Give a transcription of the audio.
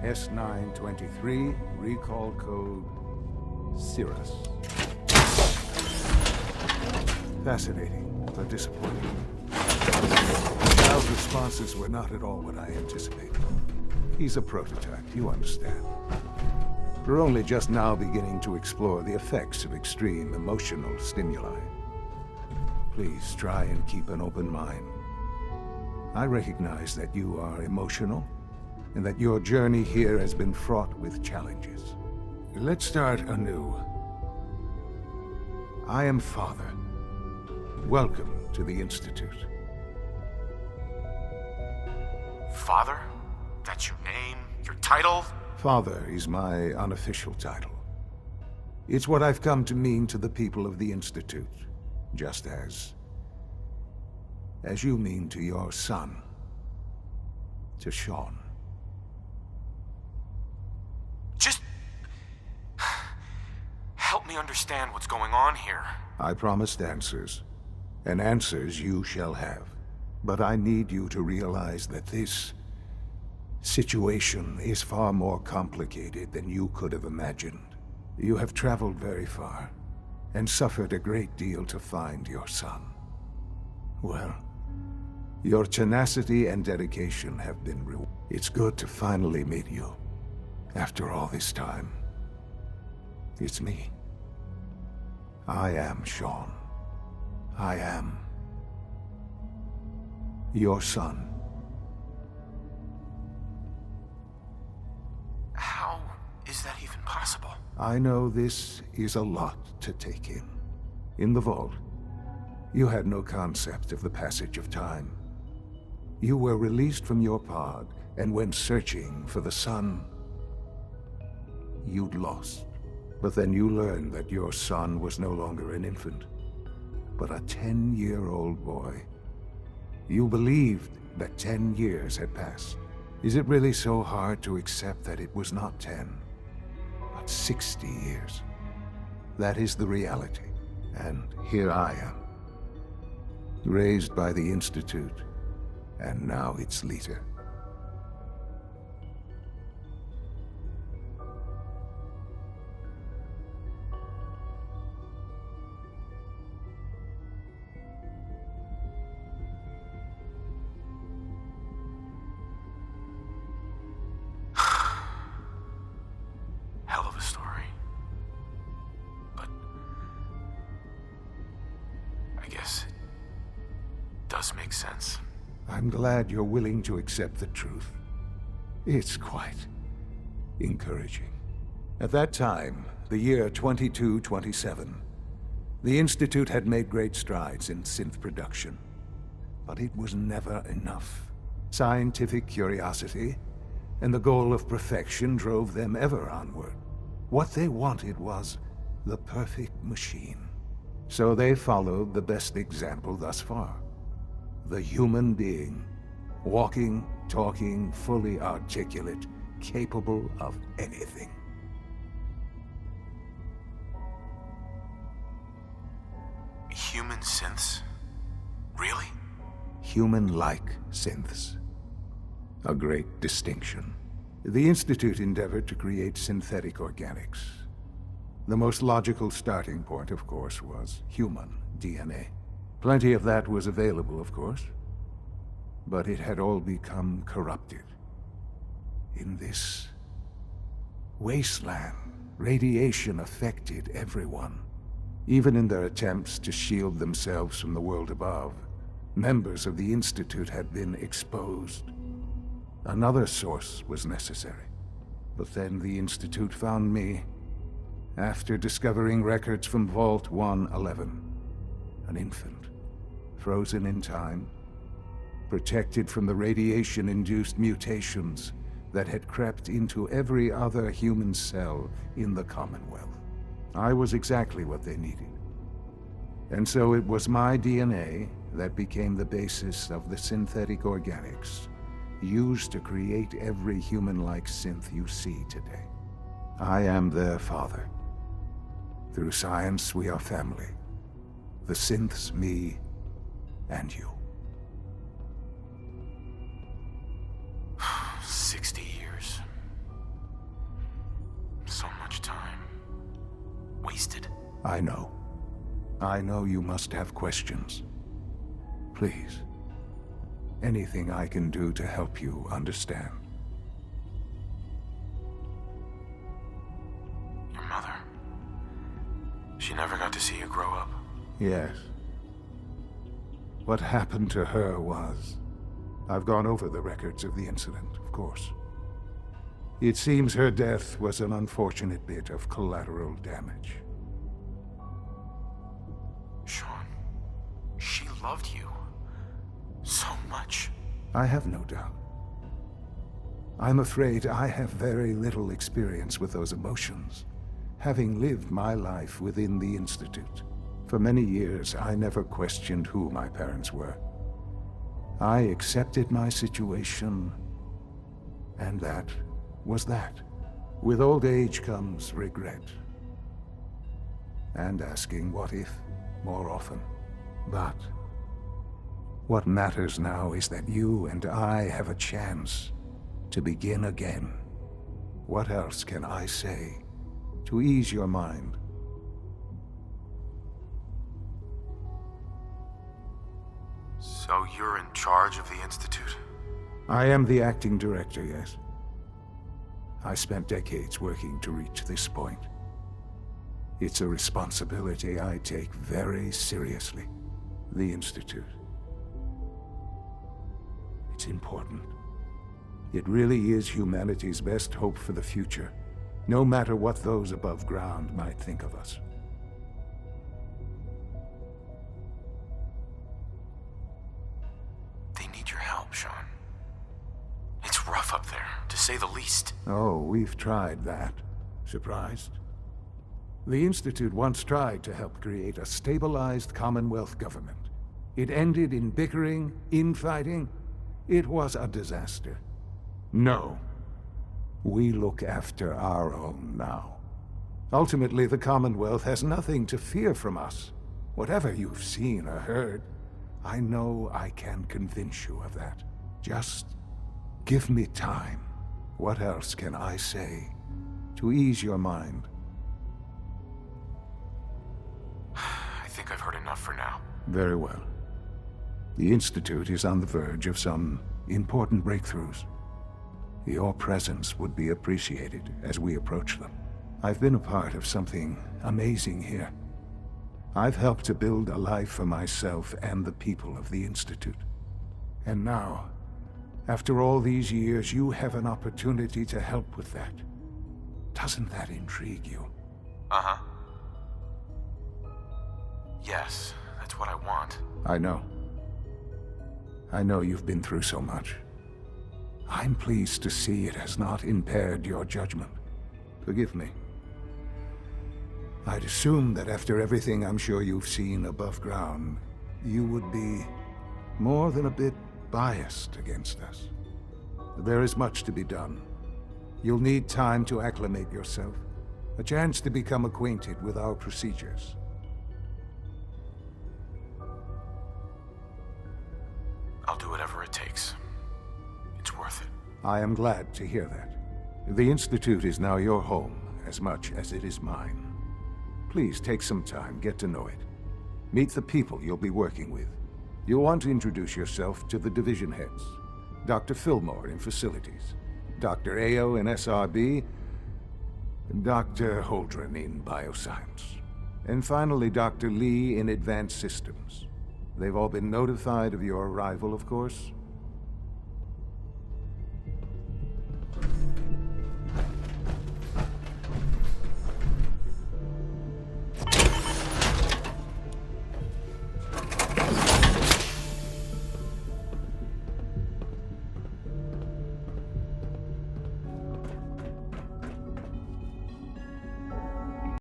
S923, recall code Cirrus. Fascinating, but disappointing. Kyle's responses were not at all what I anticipated. He's a prototype, you understand. We're only just now beginning to explore the effects of extreme emotional stimuli. Please try and keep an open mind. I recognize that you are emotional, and that your journey here has been fraught with challenges. Let's start anew. I am Father. Welcome to the Institute. Father? That's your name? Your title? Father is my unofficial title. It's what I've come to mean to the people of the Institute, just as you mean to your son, to Sean. Just help me understand what's going on here. I promised answers, and answers you shall have. But I need you to realize that this situation is far more complicated than you could have imagined. You have traveled very far, and suffered a great deal to find your son. Well, your tenacity and dedication have been rewarded. It's good to finally meet you. After all this time, it's me. I am Sean. I am your son. How is that even possible? I know this is a lot to take in. In the vault, you had no concept of the passage of time. You were released from your pod and went searching for the son you'd lost. But then you learned that your son was no longer an infant, but a 10-year-old boy. You believed that 10 years had passed. Is it really so hard to accept that it was not 10, but 60 years? That is the reality, and here I am, raised by the Institute, and now its leader. Hell of a story. But I guess it does make sense. I'm glad you're willing to accept the truth. It's quite encouraging. At that time, the year 2227, the Institute had made great strides in synth production. But it was never enough. Scientific curiosity and the goal of perfection drove them ever onward. What they wanted was the perfect machine. So they followed the best example thus far. The human being, walking, talking, fully articulate, capable of anything. Human synths? Really? Human-like synths. A great distinction. The Institute endeavored to create synthetic organics. The most logical starting point, of course, was human DNA. Plenty of that was available, of course, but it had all become corrupted. In this wasteland, radiation affected everyone. Even in their attempts to shield themselves from the world above, members of the Institute had been exposed. Another source was necessary. But then the Institute found me, after discovering records from Vault 111. An infant, frozen in time, protected from the radiation-induced mutations that had crept into every other human cell in the Commonwealth. I was exactly what they needed. And so it was my DNA that became the basis of the synthetic organics used to create every human-like synth you see today. I am their father. Through science, we are family. The synths, me, and you. 60 years. I know. I know you must have questions. Please, anything I can do to help you understand. Your mother. She never got to see you grow up. Yes. What happened to her was... I've gone over the records of the incident, of course. It seems her death was an unfortunate bit of collateral damage. Sean, she loved you. So much. I have no doubt. I'm afraid I have very little experience with those emotions, having lived my life within the Institute. For many years, I never questioned who my parents were. I accepted my situation, and that was that. With old age comes regret. And asking what if more often. But what matters now is that you and I have a chance to begin again. What else can I say to ease your mind? So you're in charge of the Institute? I am the acting director, yes. I spent decades working to reach this point. It's a responsibility I take very seriously. The Institute. It's important. It really is humanity's best hope for the future, no matter what those above ground might think of us. They need your help, Sean. It's rough up there, to say the least. Oh, we've tried that. Surprised? The Institute once tried to help create a stabilized Commonwealth government. It ended in bickering, infighting. It was a disaster. No. We look after our own now. Ultimately, the Commonwealth has nothing to fear from us. Whatever you've seen or heard, I know I can convince you of that. Just give me time. What else can I say to ease your mind? I think I've heard enough for now. Very well. The Institute is on the verge of some important breakthroughs. Your presence would be appreciated as we approach them. I've been a part of something amazing here. I've helped to build a life for myself and the people of the Institute. And now, after all these years, you have an opportunity to help with that. Doesn't that intrigue you? Uh-huh. Yes, that's what I want. I know. I know you've been through so much. I'm pleased to see it has not impaired your judgment. Forgive me. I'd assume that after everything I'm sure you've seen above ground, you would be more than a bit biased against us. There is much to be done. You'll need time to acclimate yourself, a chance to become acquainted with our procedures. I'll do whatever it takes. It's worth it. I am glad to hear that. The Institute is now your home as much as it is mine. Please take some time, get to know it. Meet the people you'll be working with. You'll want to introduce yourself to the division heads. Dr. Fillmore in Facilities, Dr. Ayo in SRB, and Dr. Holdren in Bioscience. And finally, Dr. Lee in Advanced Systems. They've all been notified of your arrival, of course.